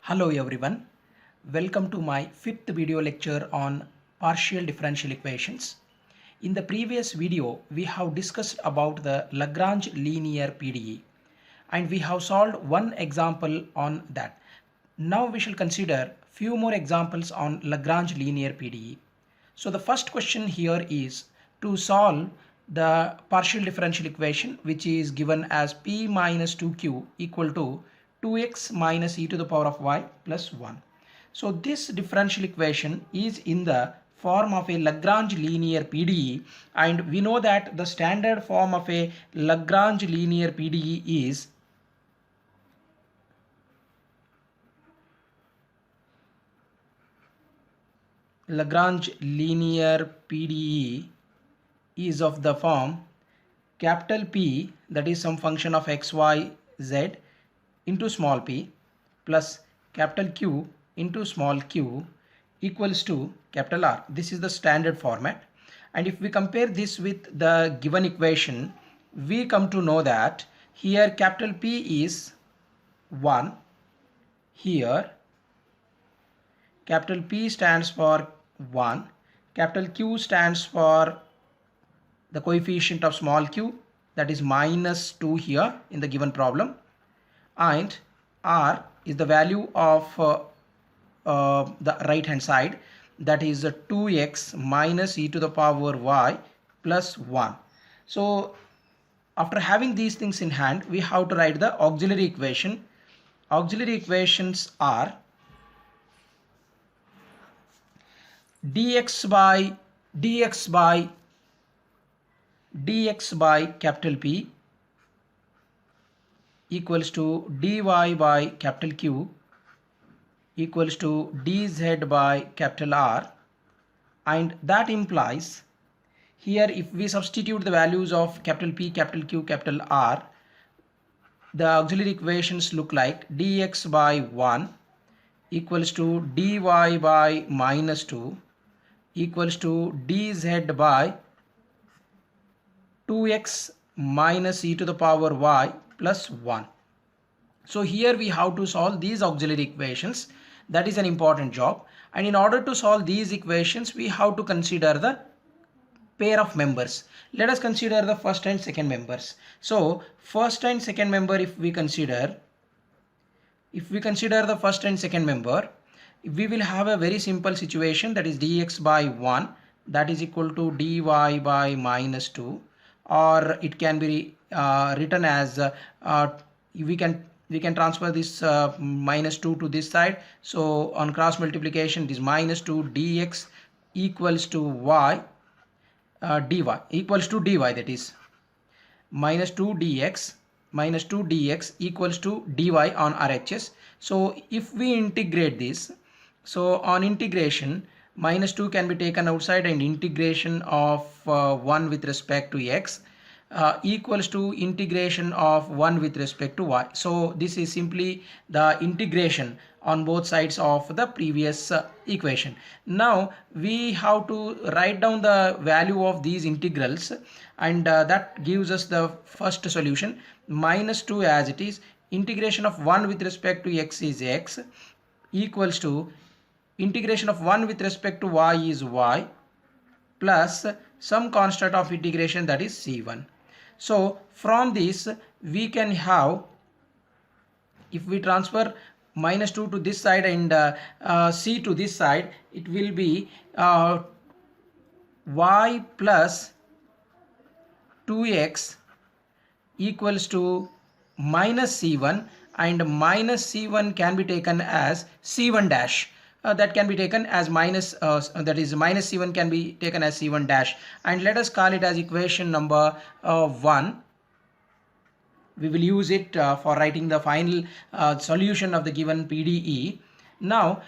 Hello everyone, welcome to my fifth video lecture on partial differential equations. In the previous video, we have discussed about the Lagrange linear PDE and we have solved one example on that. Now we shall consider few more examples on Lagrange linear PDE. So the first question here is to solve the partial differential equation which is given as p minus 2q equal to 2x minus e to the power of y plus 1. So this differential equation is in the form of a Lagrange linear PDE, and we know that the standard form of a Lagrange linear PDE is Lagrange linear PDE is of the form capital P, that is some function of x, y, z, into small p plus capital Q into small q equals to capital R. This is the standard format, and if we compare this with the given equation, we come to know that here capital P is 1, here capital P stands for 1, capital Q stands for the coefficient of small q, that is minus 2 here in the given problem, and R is the value of the right hand side, that is 2x minus e to the power y plus 1. So after having these things in hand, we have to write the auxiliary equation. Auxiliary equations are dx by capital P equals to dy by capital Q equals to dz by capital R, and that implies here if we substitute the values of capital P, capital Q, capital R, the auxiliary equations look like dx by 1 equals to dy by minus 2 equals to dz by 2x minus e to the power y plus 1. So here we have to solve these auxiliary equations. That is an important job, and in order to solve these equations we have to consider the pair of members. Let us consider the first and second members. So first and second member, if we consider the first and second member, we will have a very simple situation, that is dx by 1 that is equal to dy by minus 2, or it can be written as we can transfer this minus 2 to this side. So on cross multiplication, this minus 2 dx equals to y dy equals to dy, that is minus 2 dx equals to dy on RHS. So if we integrate this, so on integration, minus 2 can be taken outside, and integration of 1 with respect to x equals to integration of 1 with respect to y. So this is simply the integration on both sides of the previous equation. Now we have to write down the value of these integrals, and that gives us the first solution, minus 2 as it is, integration of 1 with respect to x is x equals to integration of 1 with respect to y is y plus some constant of integration, that is c1. So from this we can have, if we transfer minus 2 to this side and c to this side, it will be y plus 2x equals to minus c1, and minus c1 can be taken as c1 dash. That can be taken as minus that is minus c1 can be taken as c1 dash, and let us call it as equation number 1. We will use it for writing the final solution of the given PDE. Now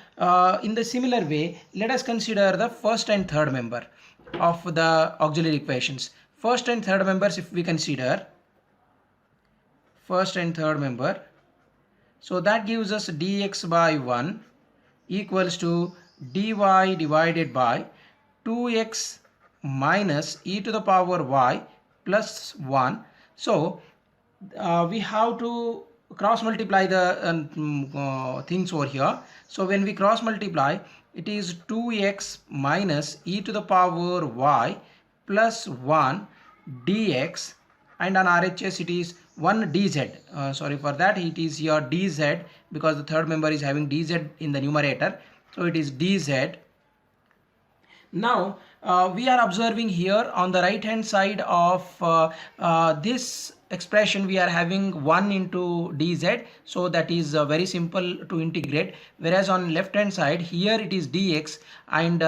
in the similar way, let us consider the first and third member of the auxiliary equations. First and third members, if we consider first and third member, so that gives us dx by 1 equals to dy divided by 2x minus e to the power y plus 1. So we have to cross multiply the things over here. So when we cross multiply, it is 2x minus e to the power y plus 1 dx, and on RHS it is 1 dz. Sorry for that, it is here dz because the third member is having dz in the numerator, so it is dz. Now we are observing here on the right hand side of this expression we are having 1 into dz, so that is very simple to integrate, whereas on left hand side here it is dx, and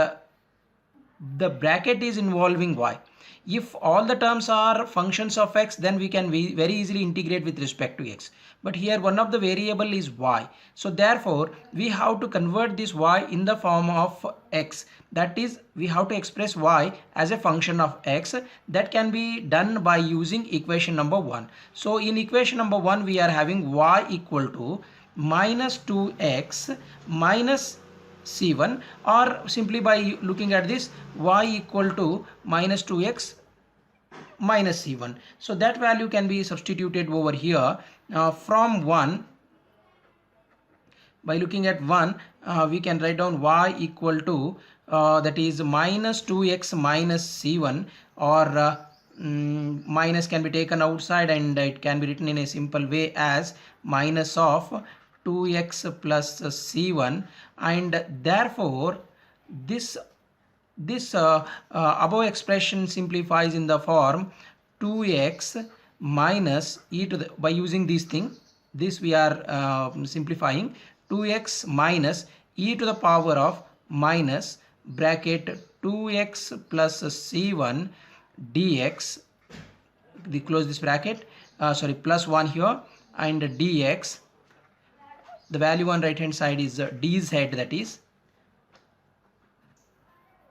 the bracket is involving y. If all the terms are functions of x, then we can very easily integrate with respect to x. But here one of the variable is y. So therefore we have to convert this y in the form of x. That is, we have to express y as a function of x. That can be done by using equation number 1. So in equation number 1 we are having y equal to minus 2x minus c1, or simply by looking at this, y equal to minus 2x minus c1. So that value can be substituted over here from 1. By looking at 1, we can write down y equal to that is minus 2x minus c1, or minus can be taken outside and it can be written in a simple way as minus of 2x plus c1, and therefore this above expression simplifies in the form 2x minus e to the, by using this thing, this we are simplifying, 2x minus e to the power of minus bracket 2x plus c1 dx, we close this bracket, sorry, plus 1 here, and dx, the value on right hand side is dz, that is.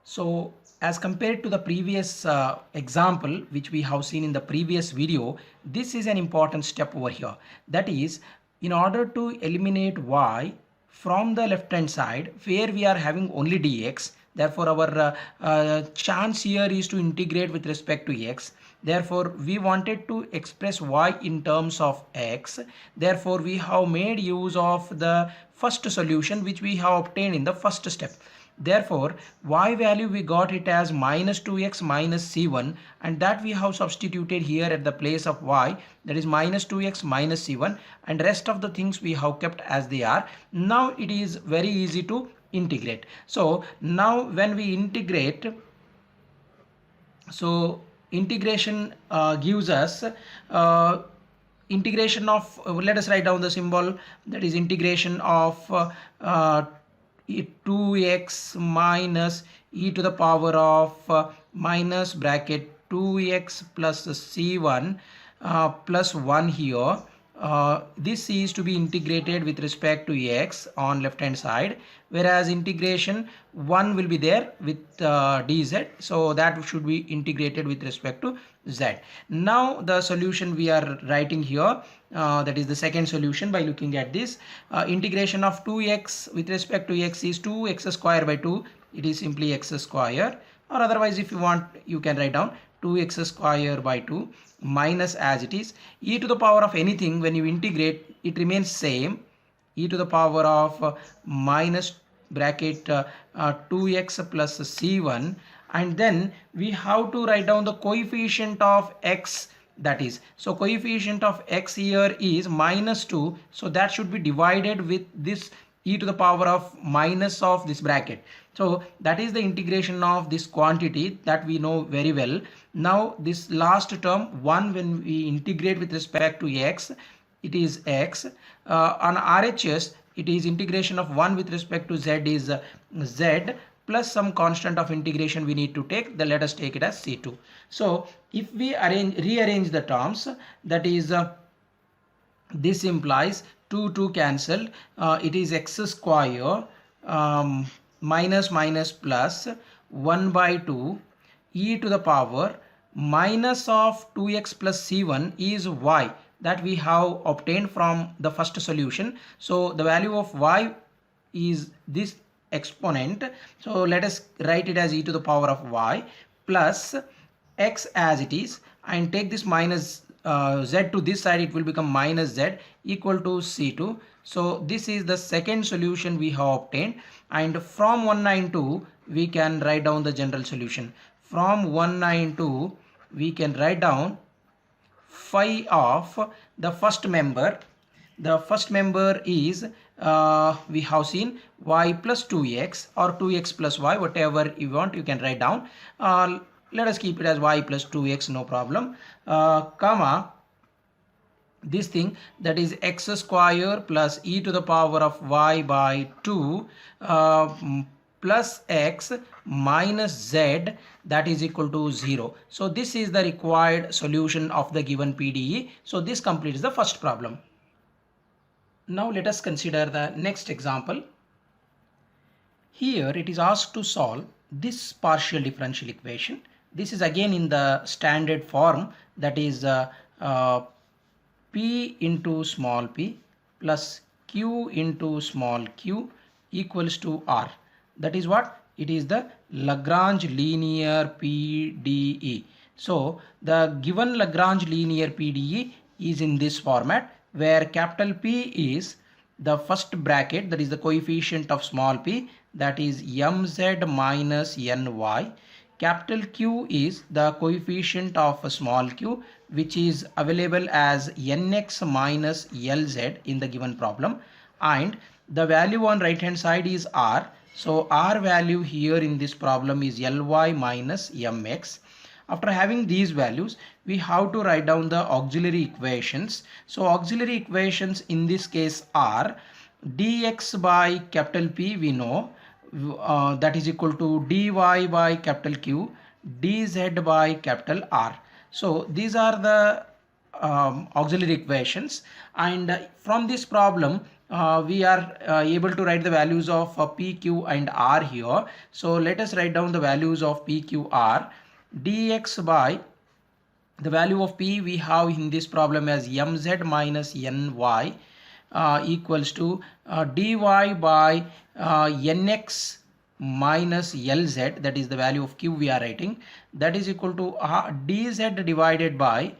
So as compared to the previous example which we have seen in the previous video, this is an important step over here. That is, in order to eliminate y from the left hand side where we are having only dx, therefore our chance here is to integrate with respect to x. Therefore we wanted to express y in terms of x. Therefore we have made use of the first solution which we have obtained in the first step. Therefore y value we got it as minus 2x minus c1, and that we have substituted here at the place of y, that is minus 2x minus c1, and rest of the things we have kept as they are. Now it is very easy to integrate. So now when we integrate, so integration gives us integration of let us write down the symbol, that is integration of 2x minus e to the power of minus bracket 2x plus c1 plus 1 here. This is to be integrated with respect to x on left hand side, whereas integration 1 will be there with dz, so that should be integrated with respect to z. Now the solution we are writing here, that is the second solution. By looking at this, integration of 2x with respect to x is 2x square by 2, it is simply x square, or otherwise if you want you can write down 2x square by 2 minus, as it is, e to the power of anything when you integrate it remains same, e to the power of minus bracket 2x plus c1, and then we have to write down the coefficient of x, that is, so coefficient of x here is minus 2, so that should be divided with this e to the power of minus of this bracket. So that is the integration of this quantity that we know very well. Now this last term 1, when we integrate with respect to x, it is x. On RHS it is integration of 1 with respect to z is z plus some constant of integration we need to take, then let us take it as c2. So if we rearrange the terms, that is this implies 2 cancelled, it is x square minus minus plus 1 by 2 e to the power minus of 2x plus c1 is y, that we have obtained from the first solution. So the value of y is this exponent, so let us write it as e to the power of y plus x as it is, and take this minus z to this side, it will become minus z equal to C2. So this is the second solution we have obtained, and from 192 we can write down the general solution. From 192 we can write down phi of the first member. The first member is we have seen y plus 2x or 2x plus y, whatever you want you can write down. Let us keep it as y plus 2x, no problem, comma this thing, that is x square plus e to the power of y by 2 plus x minus z, that is equal to 0. So this is the required solution of the given PDE. So this completes the first problem. Now let us consider the next example. Here it is asked to solve this partial differential equation. This is again in the standard form, that is p into small p plus q into small q equals to r. That is what? It is the Lagrange linear PDE. So the given Lagrange linear PDE is in this format, where capital P is the first bracket, that is the coefficient of small p, that is mz minus ny. Capital Q is the coefficient of small q, which is available as nx minus lz in the given problem, and the value on right hand side is r. So r value here in this problem is ly minus mx. After having these values, we have to write down the auxiliary equations. So auxiliary equations in this case are dx by capital P, we know, that is equal to dy by capital Q, dz by capital R. So these are the auxiliary equations, and from this problem we are able to write the values of p, q and r here. So let us write down the values of p, q, r. Dx by the value of p we have in this problem as mz minus ny equals to dy by nx minus lz, that is the value of q we are writing, that is equal to dz divided by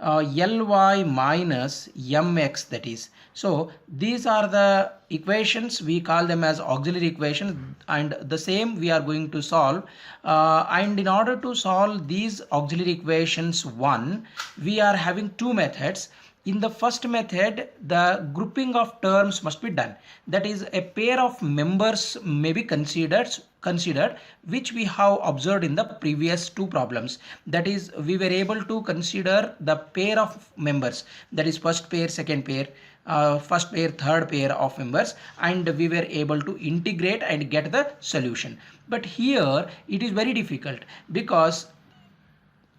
ly minus mx, that is. So these are the equations, we call them as auxiliary equations, and the same we are going to solve, and in order to solve these auxiliary equations we are having two methods. In the first method, the grouping of terms must be done. That is, a pair of members may be considered, which we have observed in the previous two problems. That is, we were able to consider the pair of members, that is first pair, second pair, first pair, third pair of members, and we were able to integrate and get the solution. But here it is very difficult, because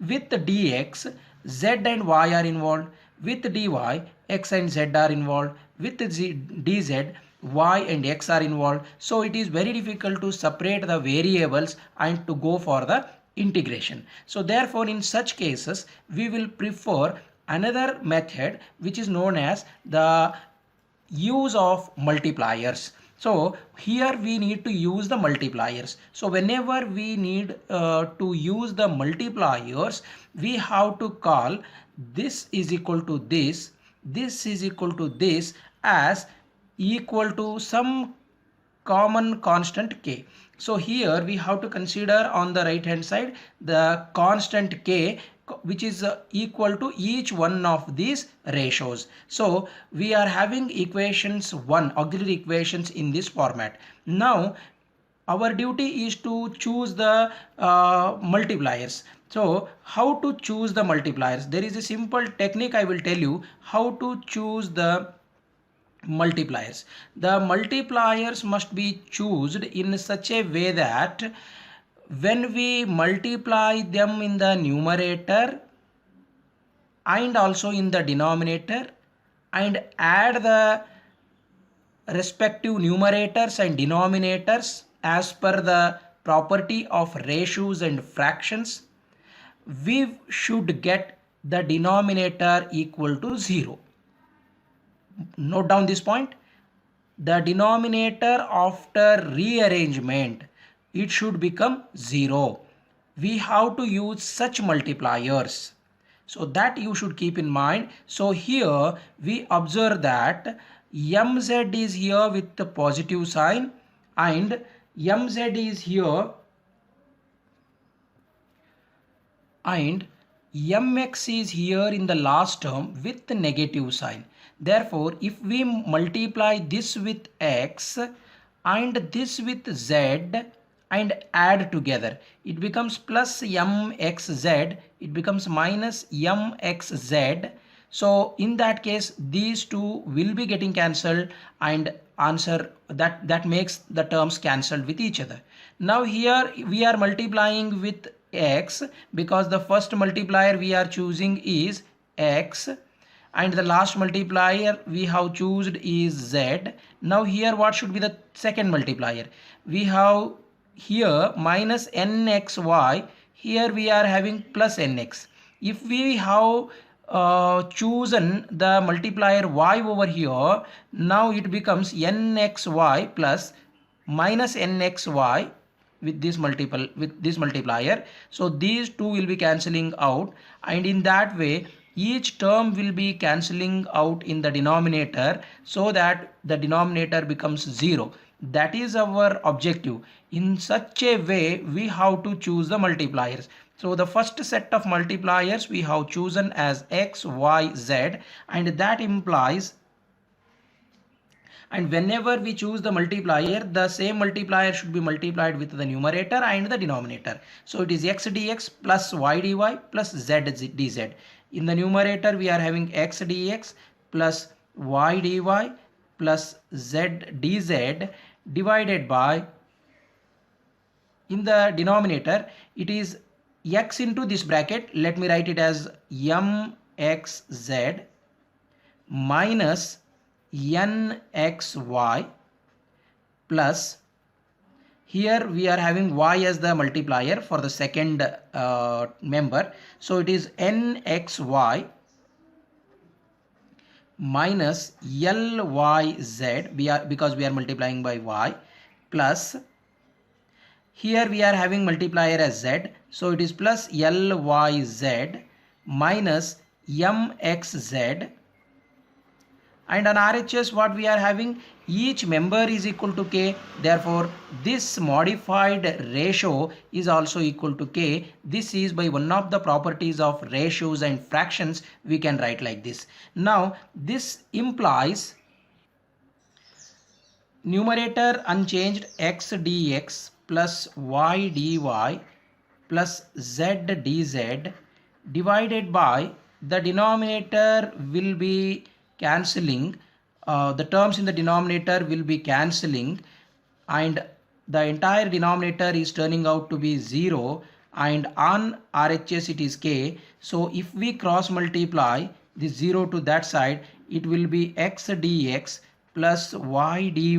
with the dx, z and y are involved. With dy, x and z are involved. With dz, y and x are involved. So it is very difficult to separate the variables and to go for the integration. So therefore, in such cases, we will prefer another method, which is known as the use of multipliers. So here we need to use the multipliers. So whenever we need to use the multipliers, we have to call this is equal to this is equal to this as equal to some common constant k. So here we have to consider on the right hand side the constant k, which is equal to each one of these ratios. So we are having equations auxiliary equations in this format. Now our duty is to choose the multipliers. So how to choose the multipliers? There is a simple technique I will tell you how to choose the multipliers. The multipliers must be chosen in such a way that when we multiply them in the numerator and also in the denominator and add the respective numerators and denominators as per the property of ratios and fractions, we should get the denominator equal to 0. Note down this point. The denominator after rearrangement, it should become 0. We have to use such multipliers. So that you should keep in mind. So here we observe that mz is here with the positive sign and mz is here and mx is here in the last term with the negative sign. Therefore, if we multiply this with x and this with z and add together, it becomes plus mxz, it becomes minus mxz. So in that case, these two will be getting cancelled and answer that makes the terms cancelled with each other. Now here we are multiplying with x because the first multiplier we are choosing is x and the last multiplier we have chosen is z. Now here what should be the second multiplier? We have here minus nxy, here we are having plus nx. If we have chosen the multiplier y over here, now it becomes nxy plus minus nxy with this multiplier. So these two will be cancelling out and in that way each term will be cancelling out in the denominator so that the denominator becomes 0. That is our objective. In such a way we have to choose the multipliers. So the first set of multipliers we have chosen as x, y, z, and that implies, and whenever we choose the multiplier, the same multiplier should be multiplied with the numerator and the denominator. So it is x dx plus y dy plus z dz. In the numerator we are having x dx plus y dy plus z dz divided by, in the denominator it is x into this bracket, let me write it as mxz minus nxy plus, here we are having y as the multiplier for the second member, so it is nxy minus lyz, because we are multiplying by y, plus here we are having multiplier as z, so it is plus lyz minus mxz. And on RHS what we are having, each member is equal to k, therefore this modified ratio is also equal to k. This is by one of the properties of ratios and fractions, we can write like this. Now this implies numerator unchanged x dx plus y dy plus z dz divided by, the denominator will be cancelling, the terms in the denominator will be cancelling and the entire denominator is turning out to be 0 and on RHS it is k. So if we cross multiply this 0 to that side, it will be x dx plus y dy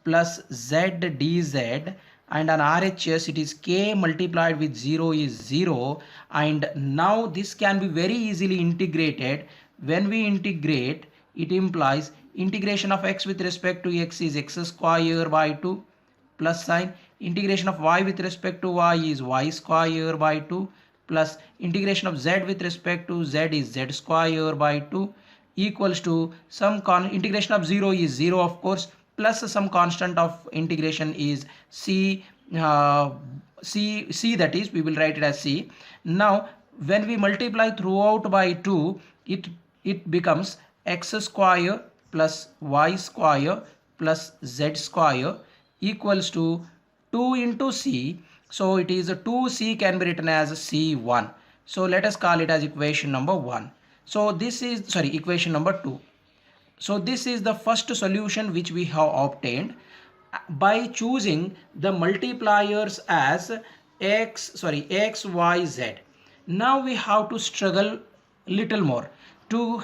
plus z dz, and on RHS it is k multiplied with 0 is 0, and now this can be very easily integrated. When we integrate, it implies integration of x with respect to x is x square by 2 plus sign, integration of y with respect to y is y square by 2 plus integration of z with respect to z is z square by 2 equals to some integration of 0 is 0 of course, plus some constant of integration is c, c that is we will write it as c. Now when we multiply throughout by 2, it becomes x square plus y square plus z square equals to 2 into c. So it is 2c can be written as c1. So let us call it as equation number 1. So this is, equation number 2. So this is the first solution which we have obtained by choosing the multipliers as x, y, z. Now we have to struggle little more. To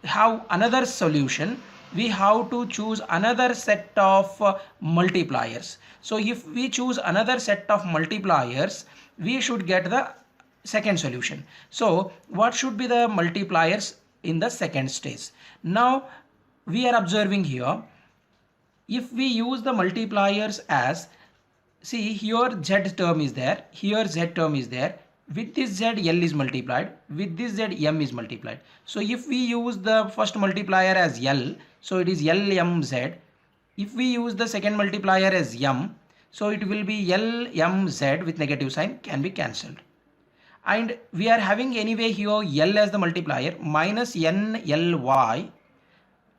have another solution, we have to choose another set of multipliers. So if we choose another set of multipliers, we should get the second solution. So what should be the multipliers in the second stage? Now we are observing here, if we use the multipliers as, see here z term is there, here z term is there, with this z L is multiplied, with this z M is multiplied. So if we use the first multiplier as L, so it is L M Z. If we use the second multiplier as M, so it will be L M Z with negative sign, can be cancelled. And we are having anyway here L as the multiplier minus N L Y,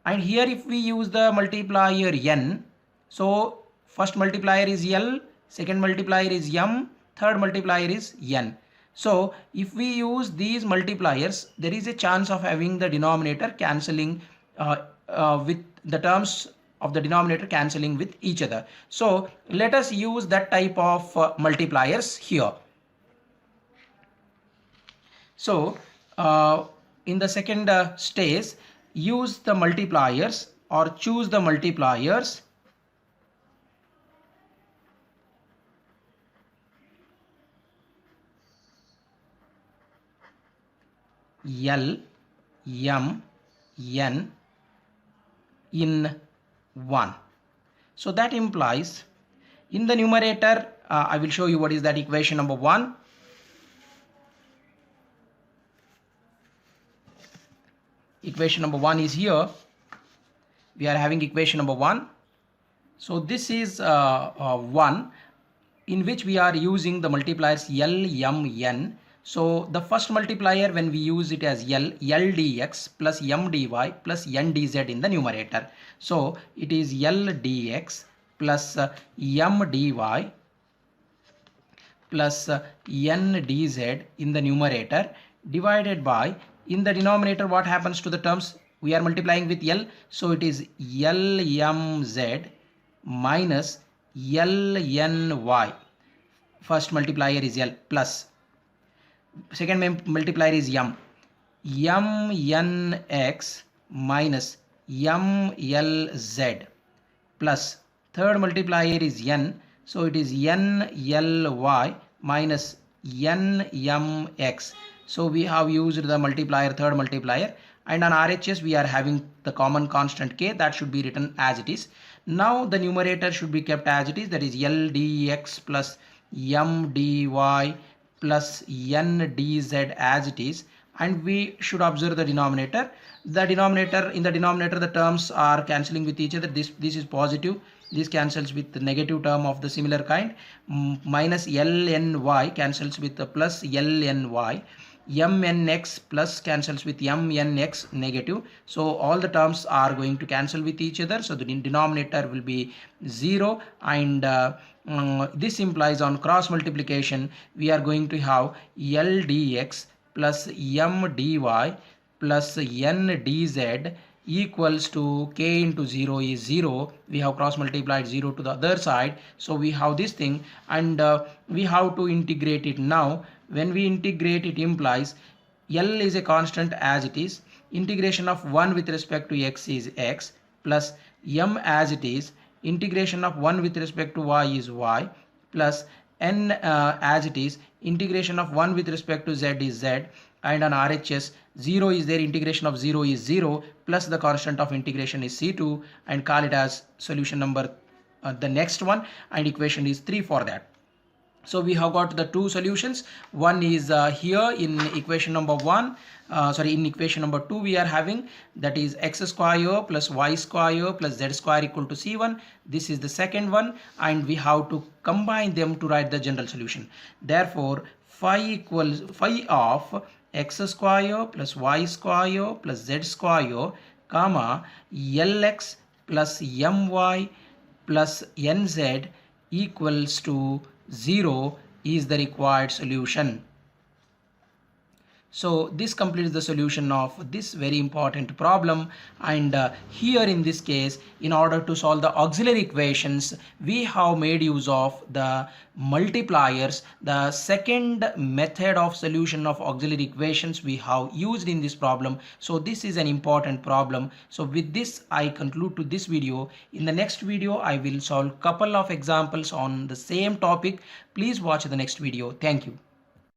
and here if we use the multiplier N, so first multiplier is L, second multiplier is M, third multiplier is N. So if we use these multipliers, there is a chance of having the denominator cancelling with the terms of the denominator cancelling with each other. So let us use that type of multipliers here. So in the second stage, use the multipliers or choose the multipliers L, M, N in 1. So that implies in the numerator, I will show you what is that equation number 1. Equation number 1 is here. We are having equation number 1. So this is 1 in which we are using the multipliers L, M, N. So the first multiplier, when we use it as L dx plus M dy plus N dz in the numerator. So it is L dx plus M dy plus N dz in the numerator, divided by, in the denominator what happens to the terms? We are multiplying with L, so it is L M Z minus L N Y. First multiplier is L plus second multiplier is M N X minus M L Z plus third multiplier is N, so it is N L Y minus N M X. So we have used the multiplier, third multiplier, and on RHS we are having the common constant K, that should be written as it is. Now the numerator should be kept as it is, that is L dx plus M dy plus N dz as it is, and we should observe the denominator. The denominator, in the denominator the terms are cancelling with each other. This is positive, this cancels with the negative term of the similar kind. Minus LNY cancels with the plus LNY. MNX plus cancels with MNX negative. So all the terms are going to cancel with each other. So the denominator will be 0, and this implies on cross multiplication we are going to have L dx plus M dy plus N dz equals to K into 0 is 0. We have cross multiplied 0 to the other side, so we have this thing, and we have to integrate it now. When we integrate, it implies L is a constant as it is, integration of 1 with respect to x is x, plus M as it is, integration of 1 with respect to y is y, plus N as it is, integration of 1 with respect to z is z, and on RHS 0 is there, integration of 0 is 0, plus the constant of integration is C2, and call it as solution number the next one, and equation is 3 for that. So we have got the two solutions. One is here in equation number 1, in equation number 2 we are having, that is x square plus y square plus z square equal to C1. This is the second one, and we have to combine them to write the general solution. Therefore phi of x square plus y square plus z square comma lx plus my plus nz equals to 0 is the required solution. So this completes the solution of this very important problem, and here in this case, in order to solve the auxiliary equations, we have made use of the multipliers. The second method of solution of auxiliary equations we have used in this problem. So this is an important problem. So with this I conclude to this video. In the next video I will solve couple of examples on the same topic. Please watch the next video. Thank you.